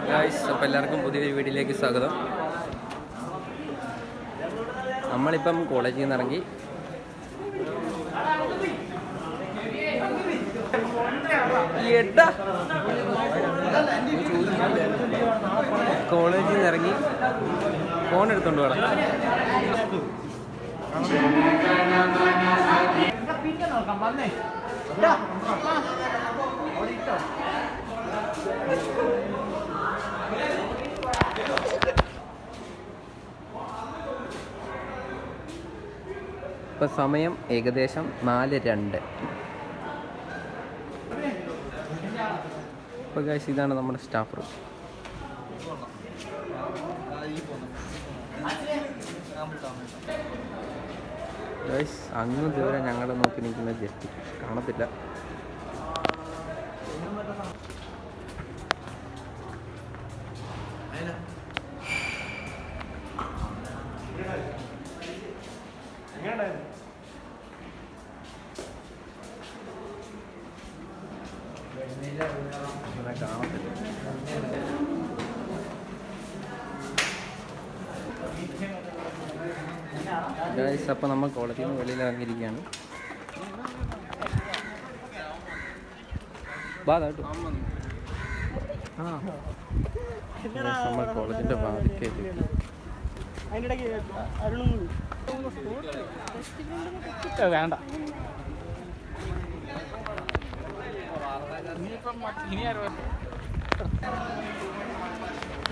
Guys, അപ്പോൾ എല്ലാവർക്കും പുതിയൊരു വീഡിയോയിലേക്ക് സ്വാഗതം. നമ്മളിപ്പം കോളേജിൽ നിന്ന് ഇറങ്ങി. കോളേജിൽ നിന്ന് ഇറങ്ങി ഫോൺ എടുത്തോണ്ട് പോകണം. ഇപ്പം സമയം ഏകദേശം 4:02. ഇപ്പോൾ ഗൈസ്, ഇതാണ് നമ്മുടെ സ്റ്റാഫ് റൂം. ഗൈസ്, അങ്ങ് ദൂരെ ഞങ്ങളെ നോക്കി നിൽക്കുന്ന ജസ്റ്റ് കാണത്തില്ല. ഗൈസ്, അപ്പോൾ നമ്മൾ കോളേജിൽ നിന്ന് വെളിയിൽ ഇറങ്ങിയിരിക്കുകയാണ്. നമ്മൾ കോളേജിൻ്റെ വാതിക്കൽ വേണ്ട.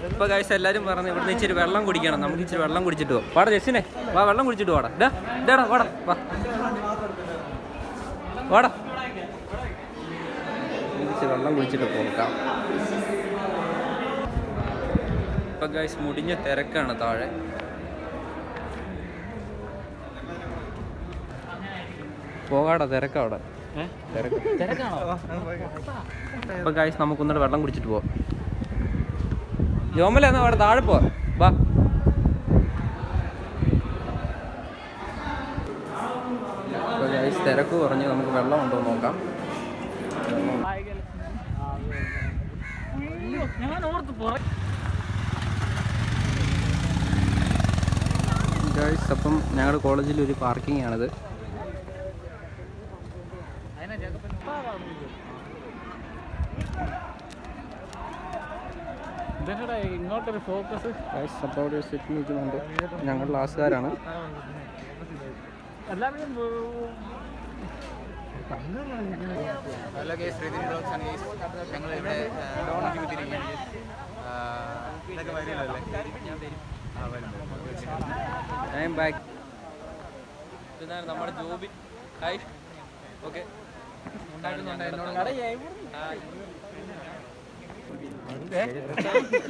ഇപ്പോൾ ഗൈസ്, എല്ലാവരും പറഞ്ഞു ഇവിടുന്ന് ഇച്ചിരി വെള്ളം കുടിക്കണം. നമുക്ക് ഇച്ചിരി വെള്ളം കുടിച്ചിട്ട് പോകാം. വാടാ ജസ്സിനെ, വാ, വെള്ളം കുടിച്ചിട്ട് വാടാ. ഇതാടാ, വാടാ, വാ, വാടാ, ഇച്ചിരി വെള്ളം കുടിച്ചിട്ട് പോകാം. ഇപ്പം ഗൈസ്, മുടിഞ്ഞ തിരക്കാണ് താഴെ. പോകാടാ, തിരക്കാ അവിടെ, തിരക്കാണോ? ഇപ്പം ഗൈസ്, നമുക്കൊന്നിട്ട് വെള്ളം കുടിച്ചിട്ട് പോവാം. ജോമല, എന്നാ അവിടെ താഴെ പോവാ, വാ. ഇപ്പം ഗൈസ്, തിരക്ക് കുറഞ്ഞ് നമുക്ക് വെള്ളം ഉണ്ടോ എന്ന് നോക്കാം. ഗൈസ്, അപ്പം ഞങ്ങളുടെ കോളേജിൽ ഒരു പാർക്കിംഗ് ആണിത്. ഇങ്ങോട്ടൊരു ഫോക്കസ്. അപ്പോൾ അവിടെ സെറ്റ് നിൽക്കുന്നുണ്ട്. ഞങ്ങൾ ക്ലാസ്സുകാരാണ്. ഹലോ ഗൈസ്, ശ്രീധരി ബ്ലോഗ്സ് ആണ് ഗൈസ്. ഞങ്ങൾ ഇവിടെ ഇതൊക്കെ വരില്ലല്ലേ? I M back. ഇതാണ് നമ്മുടെ ജോബി. ഹായ്. ഓക്കെ,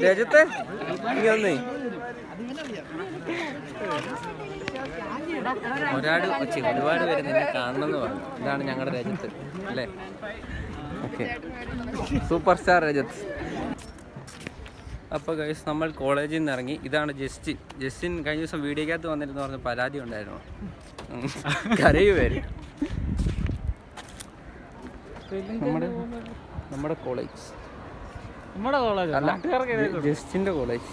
രജത്തെ നീ വന്നേ. ഒരുപാട് പേര് നിന്നെ കാണണമെന്ന് പറഞ്ഞു. ഇതാണ് ഞങ്ങളുടെ രജത്ത് അല്ലേ? Okay, super star Rajat. അപ്പോൾ ഗൈസ്, നമ്മൾ കോളേജിൽ നിന്ന് ഇറങ്ങി. ഇതാണ് ജസ്റ്റിൻ കഴിഞ്ഞ ദിവസം വീഡിയോക്കകത്ത് വന്നിരുന്നു പറഞ്ഞ പരാതി ഉണ്ടായിരുന്നു. കരയു പേര്. നമ്മുടെ കോളേജ്, നമ്മുടെ കോളേജ് അല്ല, ജസ്റ്റിൻ്റെ കോളേജ്.